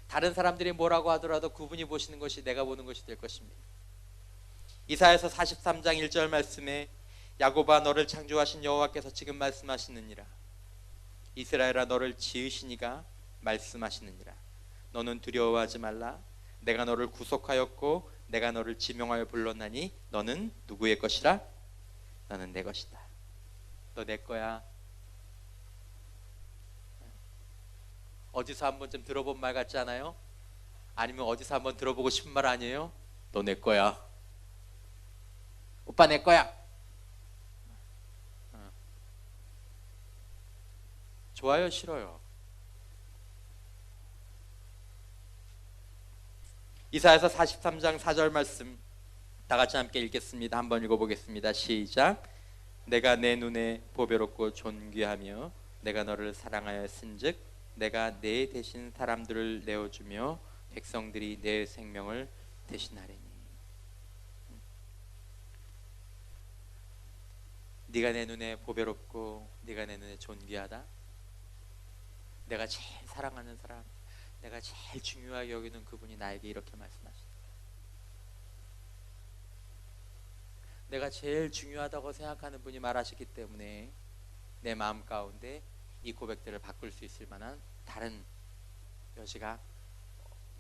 다른 사람들이 뭐라고 하더라도 그분이 보시는 것이 내가 보는 것이 될 것입니다. 이사야서 43장 1절 말씀에 야곱아 너를 창조하신 여호와께서 지금 말씀하시느니라. 이스라엘아 너를 지으시니가 말씀하시느니라. 너는 두려워하지 말라. 내가 너를 구속하였고 내가 너를 지명하여 불렀나니 너는 누구의 것이라? 너는 내 것이다. 너 내 거야. 어디서 한번 좀 들어본 말 같지 않아요? 아니면 어디서 한번 들어보고 싶은 말 아니에요? 너 내 거야. 오빠 내 거야. 좋아요, 싫어요? 이사야서 43장 4절 말씀 다 같이 함께 읽겠습니다. 한번 읽어보겠습니다. 시작. 내가 내 눈에 보배롭고 존귀하며 내가 너를 사랑하였은즉 내가 내 대신 사람들을 내어주며 백성들이 내 생명을 대신하리니. 네가 내 눈에 보배롭고 네가 내 눈에 존귀하다. 내가 제일 사랑하는 사람, 내가 제일 중요하게 여기는 그분이 나에게 이렇게 말씀하신다. 내가 제일 중요하다고 생각하는 분이 말하시기 때문에 내 마음 가운데 이 고백들을 바꿀 수 있을 만한 다른 여지가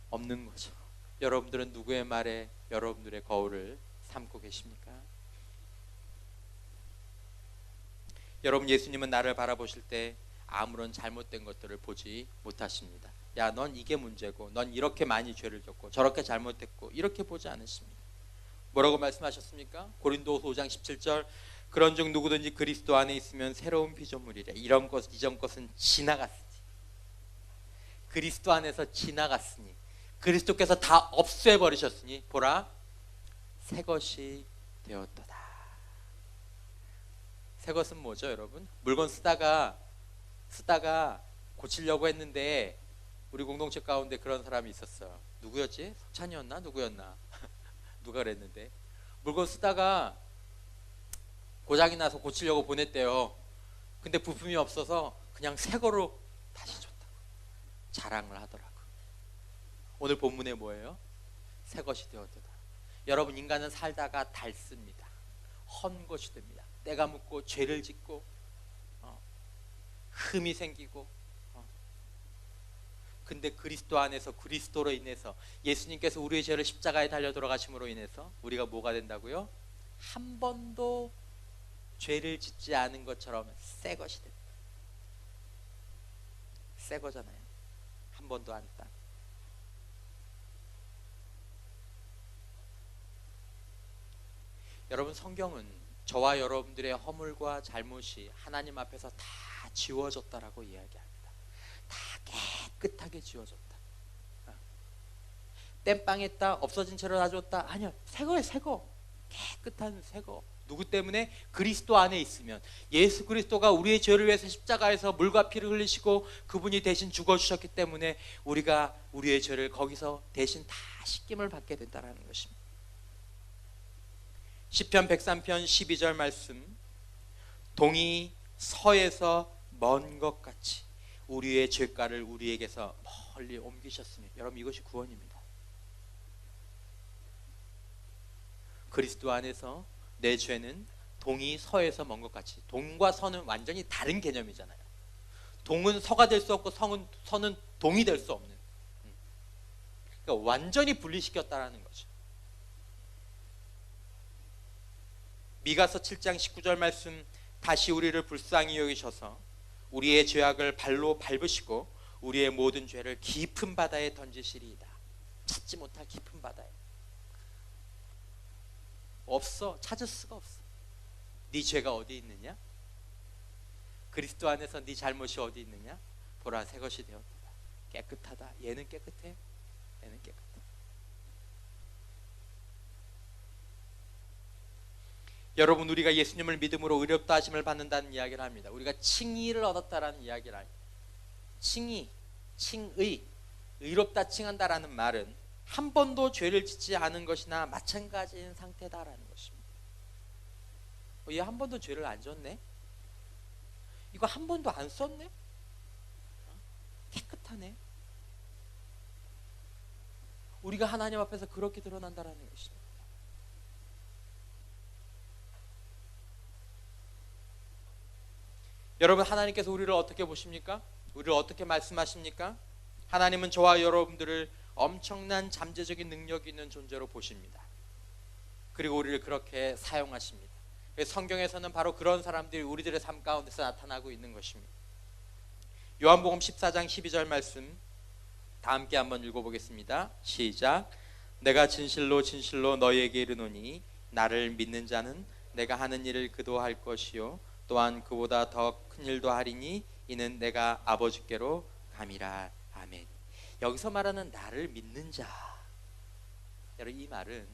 없는 거죠. 여러분들은 누구의 말에 여러분들의 거울을 삼고 계십니까? 여러분, 예수님은 나를 바라보실 때 아무런 잘못된 것들을 보지 못하십니다. 야, 넌 이게 문제고 넌 이렇게 많이 죄를 졌고 저렇게 잘못했고 이렇게 보지 않으십니다. 뭐라고 말씀하셨습니까? 고린도후서 5장 17절 그런즉 누구든지 그리스도 안에 있으면 새로운 피조물이래. 이전 것은 지나갔으니. 그리스도 안에서 지나갔으니 그리스도께서 다 없애버리셨으니 보라 새 것이 되었도다. 새 것은 뭐죠, 여러분? 물건 쓰다가 고치려고 했는데 우리 공동체 가운데 그런 사람이 있었어요. 누구였지? 석찬이었나? 누구였나? 누가 그랬는데 물건 쓰다가 고장이 나서 고치려고 보냈대요. 근데 부품이 없어서 그냥 새 거로 다시 줬다고 자랑을 하더라고. 오늘 본문에 뭐예요? 새 것이 되었도다. 여러분, 인간은 살다가 닳습니다. 헌 것이 됩니다. 때가 묻고 죄를 짓고 흠이 생기고 근데 그리스도 안에서 그리스도로 인해서 예수님께서 우리의 죄를 십자가에 달려 돌아가심으로 인해서 우리가 뭐가 된다고요? 한 번도 죄를 짓지 않은 것처럼 새 것이 됩니다. 새 거잖아요. 한 번도 안 딴. 여러분, 성경은 저와 여러분들의 허물과 잘못이 하나님 앞에서 다 지워졌다라고 이야기합니다. 다 깨끗하게 지워졌다. 땜빵했다, 없어진 채로 놔줬다. 아니요, 새거예요, 새거. 깨끗한 새거. 누구 때문에? 그리스도 안에 있으면. 예수 그리스도가 우리의 죄를 위해서 십자가에서 물과 피를 흘리시고 그분이 대신 죽어주셨기 때문에 우리가 우리의 죄를 거기서 대신 다 씻김을 받게 된다는 것입니다. 시편 103편 12절 말씀, 동이 서에서 먼 것 같이 우리의 죄가를 우리에게서 멀리 옮기셨으니, 여러분 이것이 구원입니다. 그리스도 안에서 내 죄는 동이 서에서 먼 것 같이, 동과 서는 완전히 다른 개념이잖아요. 동은 서가 될 수 없고 서는 동이 될 수 없는, 그러니까 완전히 분리시켰다라는 거죠. 미가서 7장 19절 말씀, 다시 우리를 불쌍히 여기셔서 우리의 죄악을 발로 밟으시고 우리의 모든 죄를 깊은 바다에 던지시리이다. 찾지 못할 깊은 바다에. 없어. 찾을 수가 없어. 네 죄가 어디 있느냐? 그리스도 안에서 네 잘못이 어디 있느냐? 보라, 새 것이 되었다. 깨끗하다. 얘는 깨끗해. 얘는 깨끗해. 여러분, 우리가 예수님을 믿음으로 의롭다 하심을 받는다는 이야기를 합니다. 우리가 칭의를 얻었다라는 이야기를 합니다. 칭의, 칭의, 의롭다 칭한다라는 말은 한 번도 죄를 짓지 않은 것이나 마찬가지인 상태다라는 것입니다. 얘 한 번도 죄를 안 졌네? 이거 한 번도 안 썼네? 깨끗하네? 우리가 하나님 앞에서 그렇게 드러난다라는 것입니다. 여러분, 하나님께서 우리를 어떻게 보십니까? 우리를 어떻게 말씀하십니까? 하나님은 저와 여러분들을 엄청난 잠재적인 능력이 있는 존재로 보십니다. 그리고 우리를 그렇게 사용하십니다. 성경에서는 바로 그런 사람들이 우리들의 삶 가운데서 나타나고 있는 것입니다. 요한복음 14장 12절 말씀 다 함께 한번 읽어보겠습니다. 시작. 내가 진실로 진실로 너희에게 이르노니 나를 믿는 자는 내가 하는 일을 그도 할 것이요 또한 그보다 더 큰 일도 하리니 이는 내가 아버지께로 감이라. 아멘. 여기서 말하는 나를 믿는 자, 여러분, 이 말은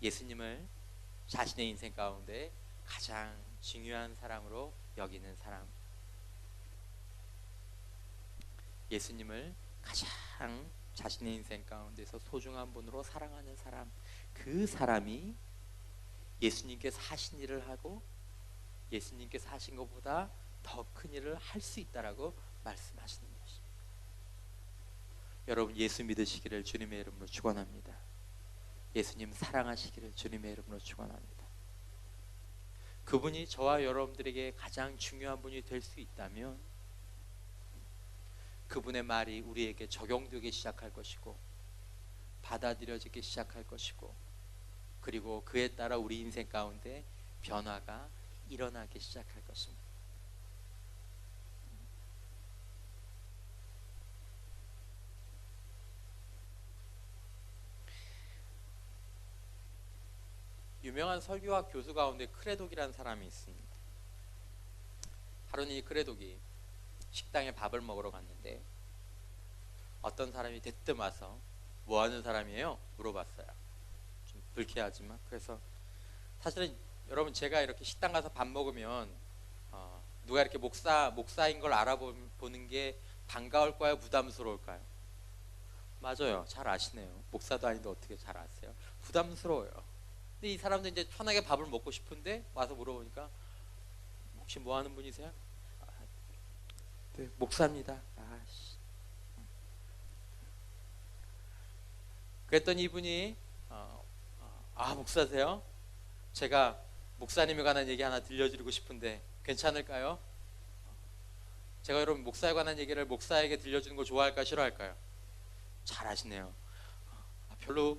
예수님을 자신의 인생 가운데 가장 중요한 사람으로 여기는 사람, 예수님을 가장 자신의 인생 가운데서 소중한 분으로 사랑하는 사람, 그 사람이 예수님께서 하신 일을 하고 예수님께서 하신 것보다 더 큰 일을 할 수 있다라고 말씀하시는 것입니다. 여러분, 예수 믿으시기를 주님의 이름으로 축원합니다. 예수님 사랑하시기를 주님의 이름으로 축원합니다. 그분이 저와 여러분들에게 가장 중요한 분이 될 수 있다면 그분의 말이 우리에게 적용되기 시작할 것이고 받아들여지기 시작할 것이고, 그리고 그에 따라 우리 인생 가운데 변화가 일어나기 시작할 것입니다. 유명한 설교학 교수 가운데 크레독이라는 사람이 있습니다. 하루는 이 크레독이 식당에 밥을 먹으러 갔는데 어떤 사람이 대뜸 와서 뭐 하는 사람이에요? 물어봤어요. 좀 불쾌하지만. 그래서 사실은 여러분, 제가 이렇게 식당 가서 밥 먹으면 누가 이렇게 목사인 걸 알아보는 게 반가울까요? 부담스러울까요? 맞아요. 잘 아시네요. 목사도 아닌데 어떻게 잘 아세요? 부담스러워요. 근데 이 사람도 이제 편하게 밥을 먹고 싶은데 와서 물어보니까 혹시 뭐 하는 분이세요? 네, 목사입니다. 그랬더니 이분이 목사세요? 제가 목사님에 관한 얘기 하나 들려드리고 싶은데 괜찮을까요? 제가 여러분 목사에 관한 얘기를 목사에게 들려주는 거 좋아할까 싫어할까요? 잘 아시네요. 별로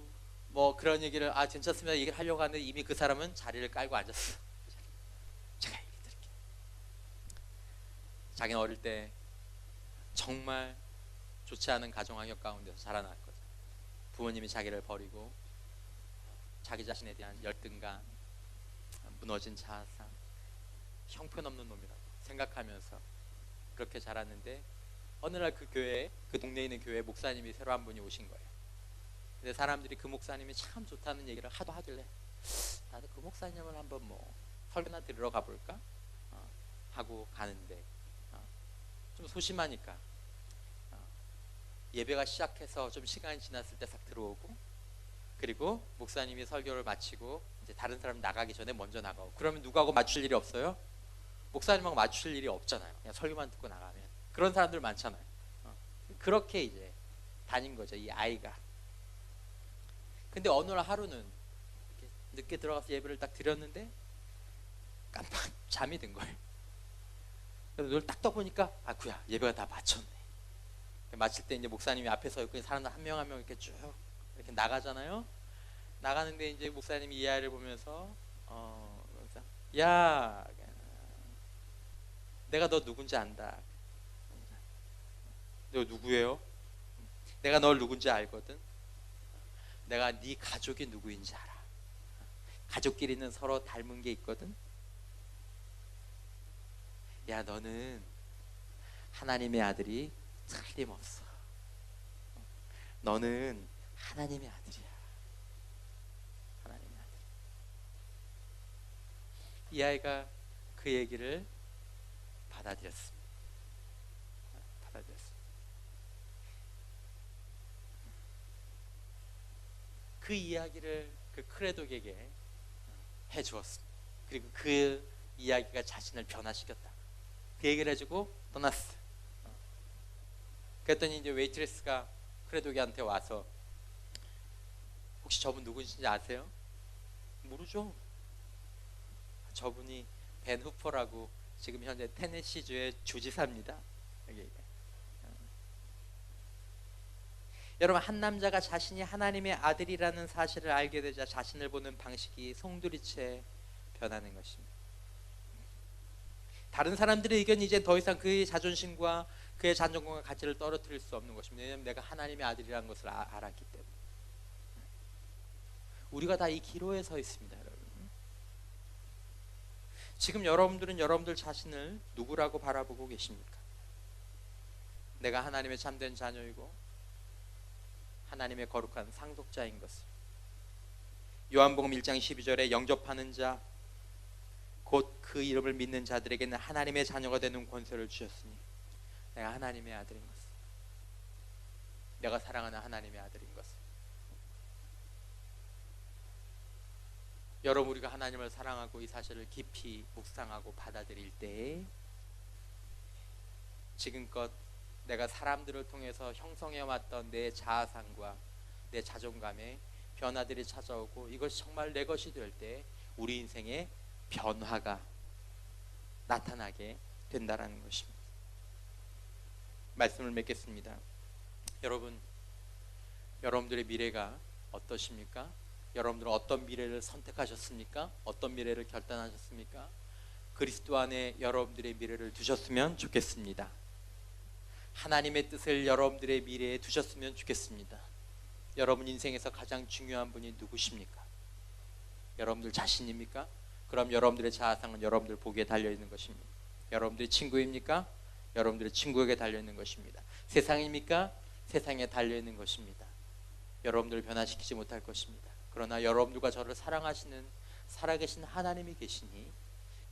뭐 그런 얘기를 괜찮습니다 얘기를 하려고 하는데 이미 그 사람은 자리를 깔고 앉았어. 제가 얘기 드릴게요. 자기는 어릴 때 정말 좋지 않은 가정 환경 가운데서 자라났거든. 부모님이 자기를 버리고 자기 자신에 대한 열등감, 무너진 자아상, 형편없는 놈이라고 생각하면서 그렇게 자랐는데 어느 날 그 교회에, 그 동네에 있는 교회에 목사님이 새로 한 분이 오신 거예요. 근데 사람들이 그 목사님이 참 좋다는 얘기를 하도 하길래 나도 그 목사님을 한번 뭐 설교나 들으러 가볼까 하고 가는데 좀 소심하니까 예배가 시작해서 좀 시간이 지났을 때 싹 들어오고 그리고 목사님이 설교를 마치고 이제 다른 사람 나가기 전에 먼저 나가고, 그러면 누구하고 맞출 일이 없어요? 목사님하고 맞출 일이 없잖아요. 그냥 설교만 듣고 나가면. 그런 사람들 많잖아요. 그렇게 이제 다닌 거죠, 이 아이가. 근데 어느 날 하루는 늦게 들어가서 예배를 딱 드렸는데 깜빡 잠이 든 거예요. 그래서 눈을 딱 떠보니까 아구야, 예배가 다 마쳤네. 마칠 때 이제 목사님이 앞에 서 있고 사람들 한 명 한 명 이렇게 쭉 이렇게 나가잖아요. 나가는데 이제 목사님이 이 아이를 보면서 야, 내가 너 누군지 안다. 너 누구예요? 내가 널 누군지 알거든. 내가 네 가족이 누구인지 알아. 가족끼리는 서로 닮은 게 있거든. 야, 너는 하나님의 아들이 틀림없어. 너는 하나님의 아들이야. 하나님의 아들. 이 아이가 그 얘기를 받아들였습니다. 그 이야기를 그 크레독에게 해주었습니다. 그리고 그 이야기가 자신을 변화시켰다. 그 얘기를 해주고 떠났어. 그랬더니 이제 웨이트레스가 크레독이한테 와서 혹시 저분 누구신지 아세요? 모르죠. 저분이 벤 후퍼라고 지금 현재 테네시주의 주지사입니다. 여러분, 한 남자가 자신이 하나님의 아들이라는 사실을 알게 되자 자신을 보는 방식이 송두리째 변하는 것입니다. 다른 사람들의 의견이 이제 더 이상 그의 자존심과 그의 자존감과 가치를 떨어뜨릴 수 없는 것입니다. 왜냐하면 내가 하나님의 아들이라는 것을 알았기 때문에. 우리가 다 이 기로에 서 있습니다, 여러분. 지금 여러분들은 여러분들 자신을 누구라고 바라보고 계십니까? 내가 하나님의 참된 자녀이고 하나님의 거룩한 상속자인 것을. 요한복음 1장 12절에 영접하는 자 곧 그 이름을 믿는 자들에게는 하나님의 자녀가 되는 권세를 주셨으니 내가 하나님의 아들인 것을, 내가 사랑하는 하나님의 아들인 것을. 여러분, 우리가 하나님을 사랑하고 이 사실을 깊이 묵상하고 받아들일 때 지금껏 내가 사람들을 통해서 형성해왔던 내 자아상과 내 자존감에 변화들이 찾아오고 이것이 정말 내 것이 될 때 우리 인생에 변화가 나타나게 된다는 것입니다. 말씀을 맺겠습니다. 여러분, 여러분들의 미래가 어떠십니까? 여러분들은 어떤 미래를 선택하셨습니까? 어떤 미래를 결단하셨습니까? 그리스도 안에 여러분들의 미래를 두셨으면 좋겠습니다. 하나님의 뜻을 여러분들의 미래에 두셨으면 좋겠습니다. 여러분 인생에서 가장 중요한 분이 누구십니까? 여러분들 자신입니까? 그럼 여러분들의 자아상은 여러분들 보기에 달려있는 것입니다. 여러분들의 친구입니까? 여러분들의 친구에게 달려있는 것입니다. 세상입니까? 세상에 달려있는 것입니다. 여러분들을 변화시키지 못할 것입니다. 그러나 여러분들과 저를 사랑하시는 살아계신 하나님이 계시니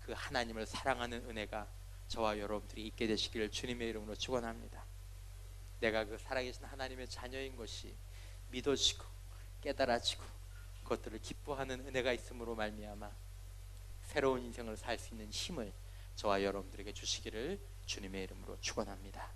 그 하나님을 사랑하는 은혜가 저와 여러분들이 있게 되시기를 주님의 이름으로 축원합니다. 내가 그 살아계신 하나님의 자녀인 것이 믿어지고 깨달아지고 그것들을 기뻐하는 은혜가 있음으로 말미암아 새로운 인생을 살 수 있는 힘을 저와 여러분들에게 주시기를 주님의 이름으로 축원합니다.